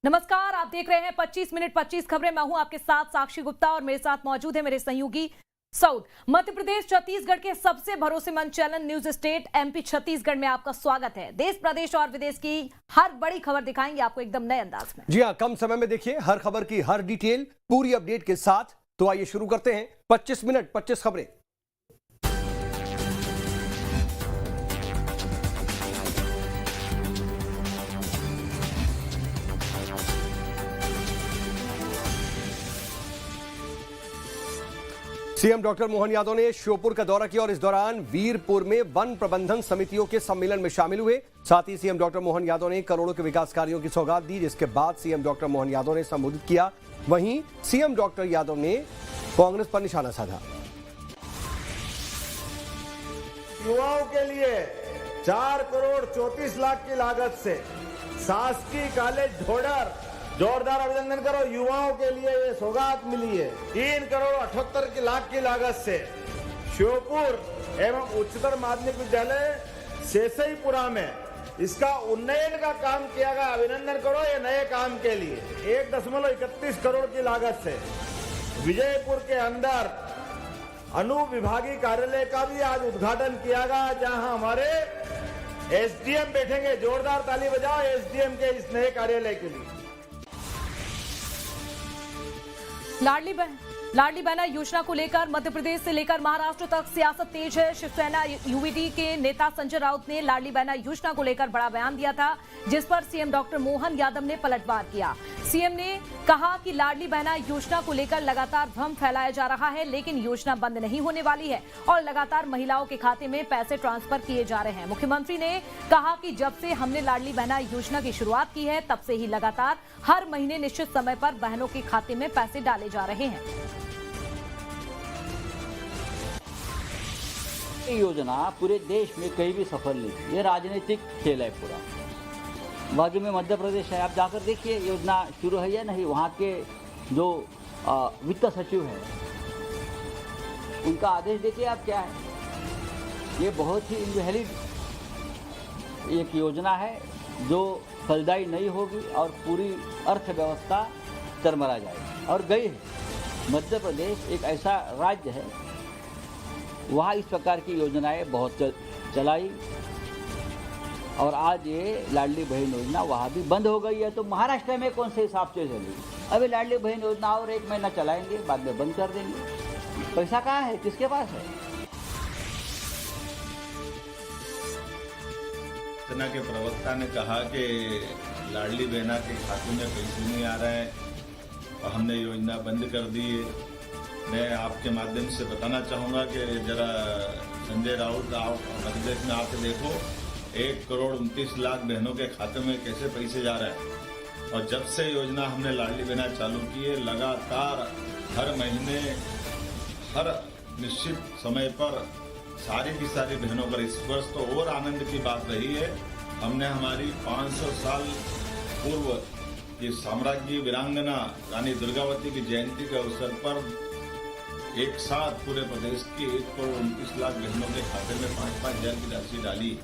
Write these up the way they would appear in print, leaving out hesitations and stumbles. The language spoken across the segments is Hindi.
नमस्कार, आप देख रहे हैं 25 मिनट 25 खबरें। मैं हूं आपके साथ साक्षी गुप्ता और मेरे साथ मौजूद है मेरे सहयोगी सऊद। मध्य प्रदेश छत्तीसगढ़ के सबसे भरोसेमंद channel news state MP Chhattisgarh में आपका स्वागत है। देश प्रदेश और विदेश की हर बड़ी खबर दिखाएंगे आपको एकदम नए अंदाज में। जी हां, कम समय में देखिए हर खबर की हर डिटेल पूरी अपडेट के साथ। तो आइए शुरू करते हैं 25 मिनट 25 खबरें। सीएम डॉक्टर मोहन यादव ने श्योपुर का दौरा किया और इस दौरान वीरपुर में वन प्रबंधन समितियों के सम्मेलन में शामिल हुए। साथ ही सीएम डॉक्टर मोहन यादव ने करोड़ों के विकास कार्यों की सौगात दी, जिसके बाद सीएम डॉक्टर मोहन यादव ने संबोधित किया। वहीं सीएम डॉक्टर यादव ने कांग्रेस पर निशाना साधा। युवाओं के लिए 4 करोड़ 34 लाख की लागत से शासकीय कॉलेज ढोडर, जोरदार अभिनंदन करो। युवाओं के लिए ये सौगात मिली है। 3 करोड़ 78 लाख की लागत से श्योपुर एवं उच्चतर माध्यमिक विद्यालय शेषईपुरा में इसका उन्नयन का काम किया गया। अभिनंदन करो ये नए काम के लिए। 1.31 करोड़ की लागत से विजयपुर के अंदर अनुविभागीय कार्यालय का भी आज उद्घाटन किया गया, जहां हमारे एसडीएम बैठेंगे। जोरदार ताली बजाओ एसडीएम के इस नए कार्यालय के लिए। लाडली बहना योजना को लेकर मध्य प्रदेश से लेकर महाराष्ट्र तक सियासत तेज है। शिवसेना यूवीडी के नेता संजय राउत ने लाडली बहना योजना को लेकर बड़ा बयान दिया था, जिस पर सीएम डॉक्टर मोहन यादव ने पलटवार किया। सीएम ने कहा कि लाडली बहना योजना को लेकर लगातार भ्रम फैलाया जा रहा है, लेकिन योजना बंद नहीं होने वाली है और लगातार महिलाओं के खाते में पैसे ट्रांसफर किए जा रहे हैं। मुख्यमंत्री ने कहा कि जब से हमने लाडली बहना योजना की शुरुआत की है, तब से ही लगातार हर महीने निश्चित समय पर बहनों के खाते में पैसे डाले जा रहे हैं। ये योजना पूरे देश में कहीं भी सफल नहीं। ये राजनीतिक खेल है पूरा। बाकी में मध्य प्रदेश है, आप जाकर देखिए योजना शुरू है या नहीं। वहाँ के जो वित्त सचिव है उनका आदेश देखिए आप क्या है। ये बहुत ही इनवैलिड एक योजना है जो फलदायी नहीं होगी और पूरी अर्थव्यवस्था चरमरा जाएगी और गई है। मध्य प्रदेश एक ऐसा राज्य है, वहाँ इस प्रकार की योजनाएं बहुत चलाई और आज ये लाडली बहन योजना वहाँ भी बंद हो गई है। तो महाराष्ट्र में कौन से हिसाब से चलेगी? अभी लाडली बहन योजना और 1 महीना चलाएंगे, बाद में बंद कर देंगे। पैसा कहाँ है, किसके पास है? सेना के प्रवक्ता ने कहा कि लाडली बहना के खाते में पैसे नहीं आ रहे हैं और हमने योजना बंद कर दी है। मैं आपके माध्यम से बताना चाहूँगा कि जरा संजय राउत मध्य प्रदेश में आके देखो 1 करोड़ 29 लाख बहनों के खाते में कैसे पैसे जा रहे हैं। और जब से योजना हमने लाडली बहना चालू की है, लगातार हर महीने हर निश्चित समय पर सारी की सारी बहनों पर इस वर्ष तो और आनंद की बात रही है। हमने हमारी 500 साल पूर्व की साम्राज्य वीरांगना रानी दुर्गावती की जयंती के अवसर पर एक साथ पूरे प्रदेश की 1 करोड़ 29 लाख बहनों के खाते में 5-5 हजार की राशि डाली।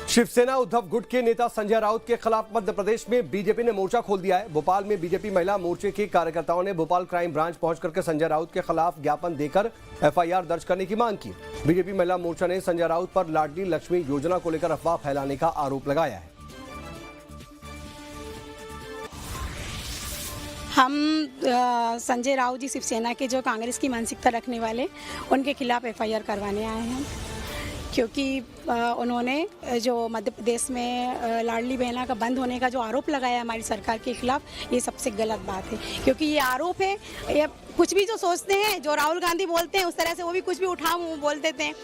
शिवसेना उद्धव गुट के नेता संजय राउत के खिलाफ मध्य प्रदेश में बीजेपी ने मोर्चा खोल दिया है। भोपाल में बीजेपी महिला मोर्चे के कार्यकर्ताओं ने भोपाल क्राइम ब्रांच पहुंच करके संजय राउत के खिलाफ ज्ञापन देकर एफआईआर दर्ज करने की मांग की। बीजेपी महिला मोर्चा ने संजय राउत पर लाडली लक्ष्मी योजना को लेकर अफवाह फैलाने का आरोप लगाया है। हम संजय राउत जी शिवसेना के जो कांग्रेस की मानसिकता रखने वाले, उनके खिलाफ एफआईआर करवाने आए हैं, क्योंकि उन्होंने जो मध्य प्रदेश में लाडली बहना का बंद होने का जो आरोप लगाया हमारी सरकार के खिलाफ, ये सबसे गलत बात है। क्योंकि ये आरोप है, ये कुछ भी जो सोचते हैं, जो राहुल गांधी बोलते हैं उस तरह से वो भी कुछ भी उठा बोल देते हैं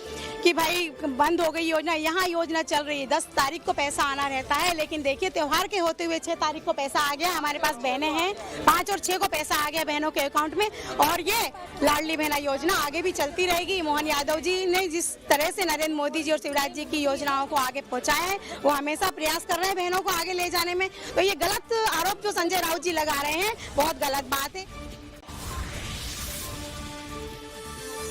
कि भाई बंद हो गई योजना। यहाँ योजना चल रही है, 10 तारीख को पैसा आना रहता है, लेकिन देखिए त्यौहार के होते हुए 6 तारीख को पैसा आ गया। हमारे पास बहनें हैं, 5 और 6 को पैसा आ गया बहनों के अकाउंट में। और ये लाडली बहना योजना आगे भी चलती रहेगी। मोहन यादव जी ने जिस तरह से नरेंद्र मोदी जी और शिवराज जी की योजनाओं को आगे पहुंचाया है, वो हमेशा प्रयास कर रहे हैं बहनों को आगे ले जाने में। तो ये गलत आरोप जो संजय राउत जी लगा रहे हैं, बहुत गलत बात है।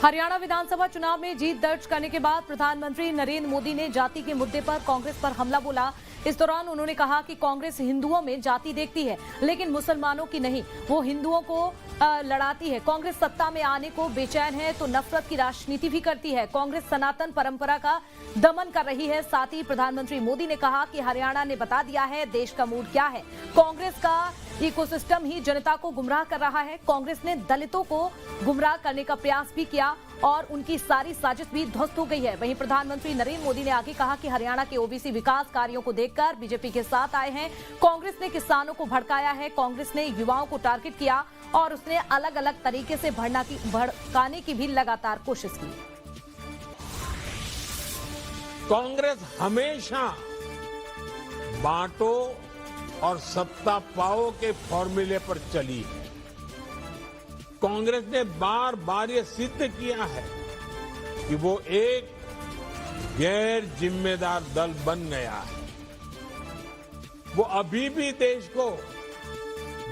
हरियाणा विधानसभा चुनाव में जीत दर्ज करने के बाद प्रधानमंत्री नरेंद्र मोदी ने जाति के मुद्दे पर कांग्रेस पर हमला बोला। इस दौरान उन्होंने कहा कि कांग्रेस हिंदुओं में जाति देखती है लेकिन मुसलमानों की नहीं, वो हिंदुओं को लड़ाती है। कांग्रेस सत्ता में आने को बेचैन है तो नफरत की राजनीति भी करती है। कांग्रेस सनातन परंपरा का दमन कर रही है। साथ ही प्रधानमंत्री मोदी ने कहा कि हरियाणा ने बता दिया है देश का मूड क्या है। कांग्रेस का इकोसिस्टम ही जनता को गुमराह कर रहा है। कांग्रेस ने दलितों को गुमराह करने का प्रयास भी किया और उनकी सारी साजिश भी ध्वस्त हो गई है। वहीं प्रधानमंत्री नरेंद्र मोदी ने आगे कहा कि हरियाणा के ओबीसी विकास कार्यों को देखकर बीजेपी के साथ आए हैं। कांग्रेस ने किसानों को भड़काया है, कांग्रेस ने युवाओं को टारगेट किया और उसने अलग अलग तरीके से भड़काने की भी लगातार कोशिश की। कांग्रेस हमेशा बांटो और सत्ता पाओ के फॉर्मूले पर चली है। कांग्रेस ने बार बार ये सिद्ध किया है कि वो एक गैर जिम्मेदार दल बन गया है। वो अभी भी देश को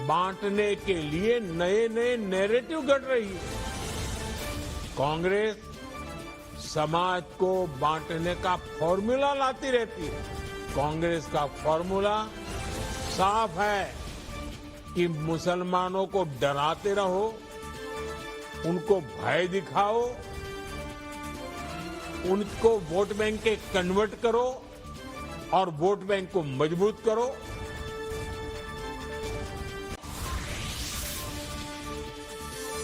बांटने के लिए नए नए नैरेटिव गढ़ रही है। कांग्रेस समाज को बांटने का फॉर्मूला लाती रहती है। कांग्रेस का फॉर्मूला साफ है कि मुसलमानों को डराते रहो, उनको भय दिखाओ, उनको वोट बैंक के कन्वर्ट करो और वोट बैंक को मजबूत करो।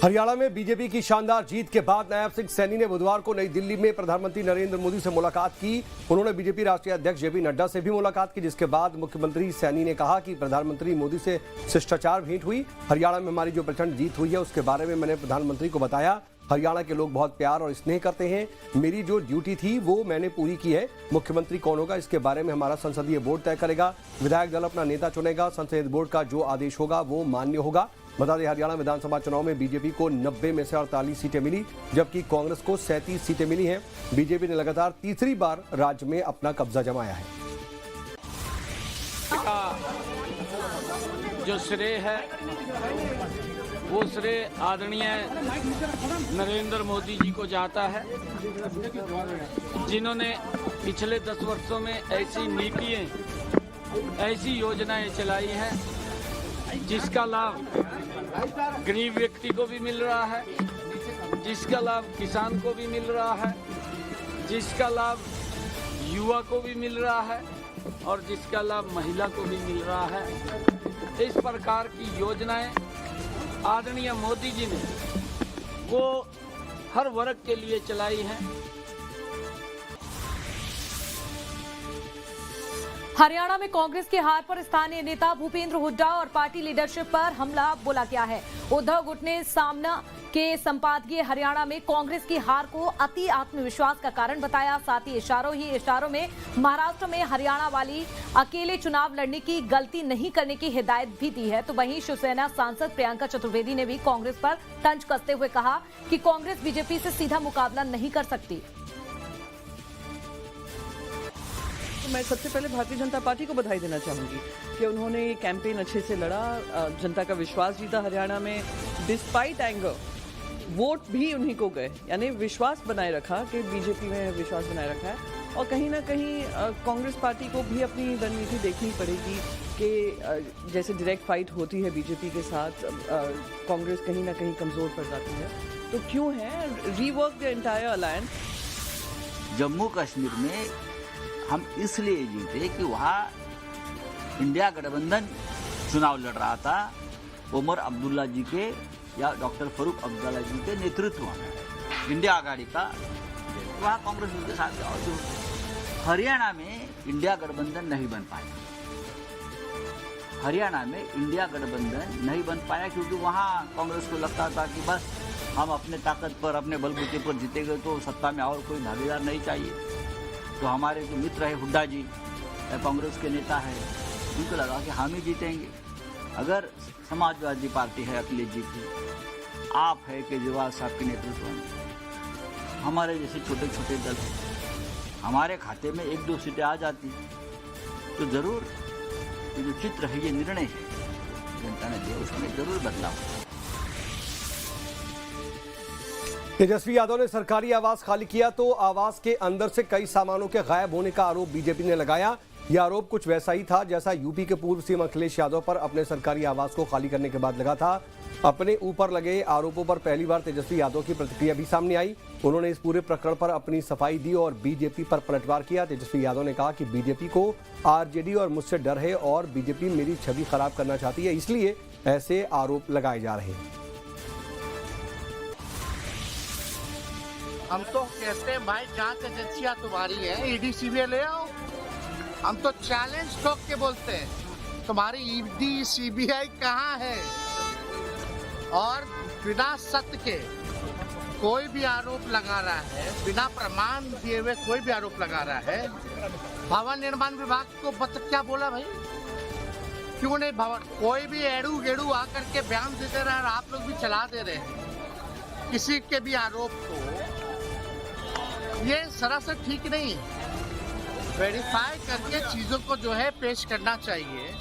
हरियाणा में बीजेपी की शानदार जीत के बाद नायब सिंह सैनी ने बुधवार को नई दिल्ली में प्रधानमंत्री नरेंद्र मोदी से मुलाकात की। उन्होंने बीजेपी राष्ट्रीय अध्यक्ष जेपी नड्डा से भी मुलाकात की, जिसके बाद मुख्यमंत्री सैनी ने कहा कि प्रधानमंत्री मोदी से शिष्टाचार भेंट हुई। हरियाणा में हमारी जो प्रचंड जीत हुई है उसके बारे में मैंने प्रधानमंत्री को बताया। हरियाणा के लोग बहुत प्यार और स्नेह करते हैं। मेरी जो ड्यूटी थी वो मैंने पूरी की है। मुख्यमंत्री कौन होगा इसके बारे में हमारा संसदीय बोर्ड तय करेगा। विधायक दल अपना नेता चुनेगा। संसदीय बोर्ड का जो आदेश होगा वो मान्य होगा। बता दें, हरियाणा विधानसभा चुनाव में बीजेपी को 90 में से 48 सीटें मिली, जबकि कांग्रेस को 37 सीटें मिली हैं। बीजेपी ने लगातार तीसरी बार राज्य में अपना कब्जा जमाया है। जो श्रेय है वो श्रेय आदरणीय नरेंद्र मोदी जी को जाता है, जिन्होंने पिछले 10 वर्षों में ऐसी नीतियां, ऐसी योजनाएं चलाई हैं जिसका लाभ गरीब व्यक्ति को भी मिल रहा है, जिसका लाभ किसान को भी मिल रहा है, जिसका लाभ युवा को भी मिल रहा है और जिसका लाभ महिला को भी मिल रहा है। इस प्रकार की योजनाएं आदरणीय मोदी जी ने वो हर वर्ग के लिए चलाई हैं। हरियाणा में कांग्रेस की हार पर स्थानीय नेता भूपेंद्र हुड्डा और पार्टी लीडरशिप पर हमला बोला गया है। उद्धव गुट ने सामना के संपादकीय हरियाणा में कांग्रेस की हार को अति आत्मविश्वास का कारण बताया। साथ ही इशारों में महाराष्ट्र में हरियाणा वाली अकेले चुनाव लड़ने की गलती नहीं करने की हिदायत भी दी है। तो वहीं शिवसेना सांसद प्रियंका चतुर्वेदी ने भी कांग्रेस पर तंज कसते हुए कहा कि कांग्रेस बीजेपी से सीधा मुकाबला नहीं कर सकती। मैं सबसे पहले भारतीय जनता पार्टी को बधाई देना चाहूंगी कि उन्होंने ये कैंपेन अच्छे से लड़ा, जनता का विश्वास जीता। हरियाणा में डिस्पाइट एंगर वोट भी उन्हीं को गए, यानी विश्वास बनाए रखा कि बीजेपी में विश्वास बनाए रखा है। और कहीं ना कहीं कांग्रेस पार्टी को भी अपनी रणनीति देखनी पड़ेगी कि जैसे डायरेक्ट फाइट होती है बीजेपी के साथ, कांग्रेस कहीं ना कहीं कमज़ोर पड़ जाती है। तो क्यों है rework the entire alliance. Jammu Kashmir में हम इसलिए जीते कि वहाँ इंडिया गठबंधन चुनाव लड़ रहा था उमर अब्दुल्ला जी के या डॉक्टर फारूक अब्दुल्ला जी के नेतृत्व में इंडिया आघाड़ी का, वहाँ कांग्रेस उनके साथ। हरियाणा में इंडिया गठबंधन नहीं बन पाया। हरियाणा में इंडिया गठबंधन नहीं बन पाया क्योंकि वहाँ कांग्रेस को लगता था कि बस हम अपने ताकत पर, अपने बलबूते पर जीतेंगे तो सत्ता में और कोई भागीदार नहीं चाहिए। तो हमारे जो मित्र है हुड्डा जी, कांग्रेस के नेता है, उनको लगा कि हम ही जीतेंगे। अगर समाजवादी पार्टी है अखिलेश जी की, आप है केजरीवाल साहब के नेतृत्व में, हमारे जैसे छोटे छोटे दल हैं, हमारे खाते में 1-2 सीटें आ जाती तो जरूर ये जो चित्र है, ये निर्णय है जनता ने दिया, उसमें जरूर बदलाव। तेजस्वी यादव ने सरकारी आवास खाली किया तो आवास के अंदर से कई सामानों के गायब होने का आरोप बीजेपी ने लगाया। यह आरोप कुछ वैसा ही था जैसा यूपी के पूर्व सीएम अखिलेश यादव पर अपने सरकारी आवास को खाली करने के बाद लगा था। अपने ऊपर लगे आरोपों पर पहली बार तेजस्वी यादव की प्रतिक्रिया भी सामने आई। उन्होंने इस पूरे प्रकरण पर अपनी सफाई दी और बीजेपी पर पलटवार किया। तेजस्वी यादव ने कहा कि बीजेपी को आरजेडी और मुझसे डर है और बीजेपी मेरी छवि खराब करना चाहती है, इसलिए ऐसे आरोप लगाए जा रहे हैं। हम तो कहते हैं भाई जांच एजेंसियां तुम्हारी है, ईडी सीबीआई ले आओ। हम तो चैलेंज ठोक के बोलते हैं तुम्हारी ईडी सीबीआई कहाँ है। और बिना सत्य के कोई भी आरोप लगा रहा है, बिना प्रमाण दिए हुए कोई भी आरोप लगा रहा है। भवन निर्माण विभाग को क्या बोला भाई, क्यों नहीं भवन, कोई भी एड़ू गेड़ू आकर के बयान देते रहे और आप लोग भी चला दे रहे हैं किसी के भी आरोप को। ये सरासर ठीक नहीं है। वेरीफाई करके चीजों को जो है पेश करना चाहिए।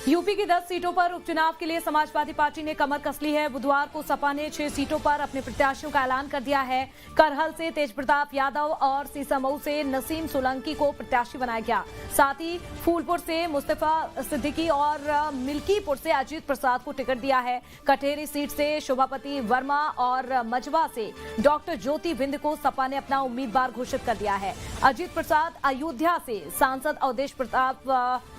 यूपी की 10 सीटों पर उपचुनाव के लिए समाजवादी पार्टी ने कमर कस ली है। बुधवार को सपा ने 6 सीटों पर अपने प्रत्याशियों का ऐलान कर दिया है। करहल से तेज प्रताप यादव और सीसामऊ से नसीम सोलंकी को प्रत्याशी बनाया गया। साथ ही फूलपुर से मुस्तफा सिद्दीकी और मिल्कीपुर से अजीत प्रसाद को टिकट दिया है। कटेरी सीट से शोभापति वर्मा और मजवा से डॉक्टर ज्योति बिंद को सपा ने अपना उम्मीदवार घोषित कर दिया है। अजीत प्रसाद अयोध्या से सांसद अवधेश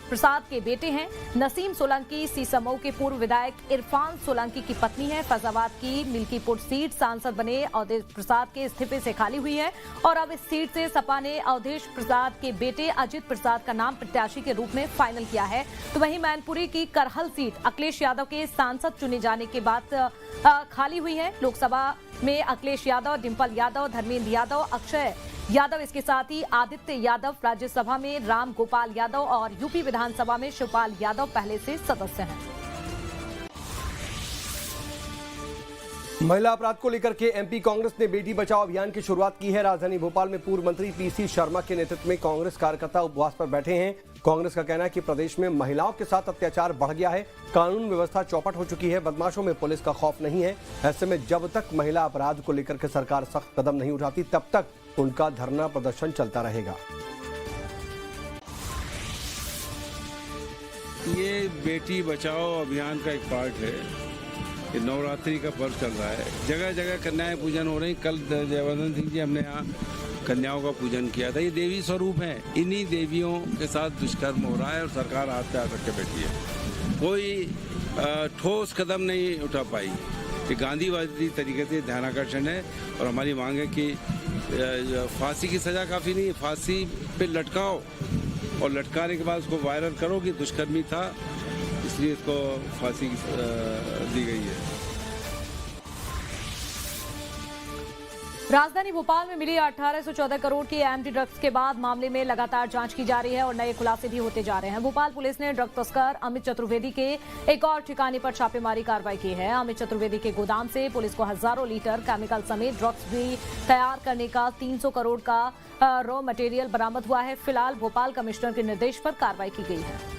प्रसाद के बेटे हैं। नसीम सोलंकी सीसामऊ के पूर्व विधायक इरफान सोलंकी की पत्नी है। फैजाबाद की मिल्कीपुर सीट सांसद बने अवधेश प्रसाद के इस्तीफे से खाली हुई है और अब इस सीट से सपा ने अवधेश प्रसाद के बेटे अजीत प्रसाद का नाम प्रत्याशी के रूप में फाइनल किया है। तो वहीं मैनपुरी की करहल सीट अखिलेश यादव के सांसद चुने जाने के बाद खाली हुई है। लोकसभा में अखिलेश यादव, डिंपल यादव, धर्मेंद्र यादव, अक्षय यादव, इसके साथ ही आदित्य यादव, राज्यसभा में राम गोपाल यादव और यूपी विधानसभा में शिवपाल यादव पहले से सदस्य हैं। महिला अपराध को लेकर के एमपी कांग्रेस ने बेटी बचाओ अभियान की शुरुआत की है। राजधानी भोपाल में पूर्व मंत्री पीसी शर्मा के नेतृत्व में कांग्रेस कार्यकर्ता उपवास पर बैठे हैं। कांग्रेस का कहना है कि प्रदेश में महिलाओं के साथ अत्याचार बढ़ गया है, कानून व्यवस्था चौपट हो चुकी है, बदमाशों में पुलिस का खौफ नहीं है। ऐसे में जब तक महिला अपराध को लेकर के सरकार सख्त कदम नहीं उठाती तब तक उनका धरना प्रदर्शन चलता रहेगा। ये बेटी बचाओ अभियान का एक पार्ट है। ये नवरात्रि का पर्व चल रहा है, जगह जगह कन्याएं पूजन हो रही। कल जयवर्धन सिंह जी हमने यहाँ कन्याओं का पूजन किया था। ये देवी स्वरूप है, इन्हीं देवियों के साथ दुष्कर्म हो रहा है और सरकार हाथ पे हाथ रख के बैठी है। कोई ठोस कदम नहीं उठा पाई। ये गांधीवादी तरीके से ध्यानाकर्षण है और हमारी मांग है कि फांसी की सजा काफ़ी नहीं है, फांसी पे लटकाओ और लटकाने के बाद उसको वायरल करो कि दुष्कर्मी था, इसलिए इसको फांसी दी गई है। राजधानी भोपाल में मिली 1814 करोड़ की एमडी ड्रग्स के बाद मामले में लगातार जांच की जा रही है और नए खुलासे भी होते जा रहे हैं। भोपाल पुलिस ने ड्रग तस्कर अमित चतुर्वेदी के एक और ठिकाने पर छापेमारी कार्रवाई की है। अमित चतुर्वेदी के गोदाम से पुलिस को हजारों लीटर केमिकल समेत ड्रग्स भी तैयार करने का 300 करोड़ का रॉ मटेरियल बरामद हुआ है। फिलहाल भोपाल कमिश्नर के निर्देश पर कार्रवाई की गई है।